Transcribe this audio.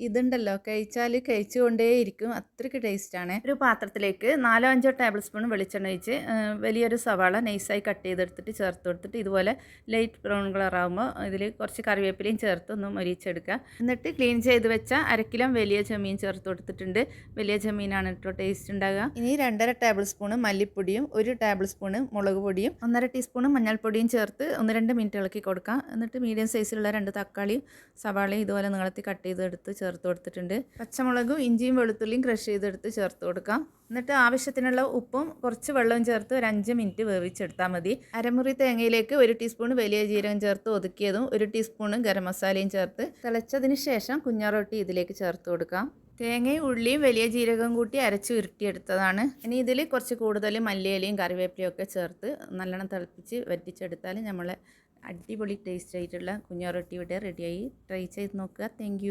ഇതുണ്ടല്ലോ കഴിച്ചാൽ കഴിച്ചുകൊണ്ടേയിരിക്കും, അത്രയ്ക്ക് ടേസ്റ്റാണ്. ഒരു പാത്രത്തിലേക്ക് 4-5 ടേബിൾ സ്പൂൺ വെളിച്ചെണ്ണ ഒഴിച്ച് വലിയൊരു സവാള നൈസായി കട്ട് ചെയ്തെടുത്തിട്ട് ചേർത്ത് കൊടുത്തിട്ട് ഇതുപോലെ ലൈറ്റ് ബ്രൗൺ കളർ ആകുമ്പോൾ ഇതിൽ കുറച്ച് കറിവേപ്പിലയും ചേർത്ത് ഒന്ന് മൊരിയിച്ചെടുക്കുക. എന്നിട്ട് ക്ലീൻ ചെയ്ത് വെച്ച 1/2 കിലോ വലിയ ചെമ്മീൻ ചേർത്ത് കൊടുത്തിട്ടുണ്ട്. വലിയ ചെമ്മീനാണ് കേട്ടോ ടേസ്റ്റ് ഉണ്ടാകുക. ഇനി 2.5 ടേബിൾ സ്പൂൺ മല്ലിപ്പൊടിയും 1 ടേബിൾ സ്പൂൺ മുളക് പൊടിയും 1.5 ടീസ്പൂൺ മഞ്ഞൾപ്പൊടിയും ചേർത്ത് 1-2 മിനിറ്റ് ഇളക്കി കൊടുക്കാം. എന്നിട്ട് മീഡിയം സൈസിലുള്ള 2 തക്കാളിയും സവാളയും ഇതുപോലെ നീളത്തിൽ കട്ട് ചെയ്തെടുത്ത് ചേർത്ത് കൊടുത്തിട്ടുണ്ട്. പച്ചമുളകും ഇഞ്ചിയും വെളുത്തുള്ളിയും ക്രഷ് ചെയ്തെടുത്ത് ചേർത്ത് കൊടുക്കാം. എന്നിട്ട് ആവശ്യത്തിനുള്ള ഉപ്പും കുറച്ച് വെള്ളവും ചേർത്ത് ഒരു 5 മിനിറ്റ് വേവിച്ചെടുത്താൽ മതി. അരമുറി തേങ്ങയിലേക്ക് 1 ടീസ്പൂൺ വലിയ ജീരകം ചേർത്ത് ഒതുക്കിയതും 1 ടീസ്പൂൺ ഗരം മസാലയും ചേർത്ത് തിളച്ചതിന് ശേഷം കുഞ്ഞറൊട്ടി ഇതിലേക്ക് ചേർത്ത് കൊടുക്കാം. തേങ്ങയും ഉള്ളിയും വലിയ ജീരകം കൂട്ടി അരച്ച് ഉരുട്ടിയെടുത്തതാണ്. ഇനി ഇതിൽ കുറച്ച് കൂടുതൽ മല്ലിയിലയും കറിവേപ്പിലയും ഒക്കെ ചേർത്ത് നല്ലോണം തിളപ്പിച്ച് വറ്റിച്ചെടുത്താൽ നമ്മളെ അടിപൊളി ടേസ്റ്റ് ആയിട്ടുള്ള കുഞ്ഞറൊട്ടി ഇവിടെ റെഡിയായി. ട്രൈ ചെയ്ത് നോക്കുക. താങ്ക്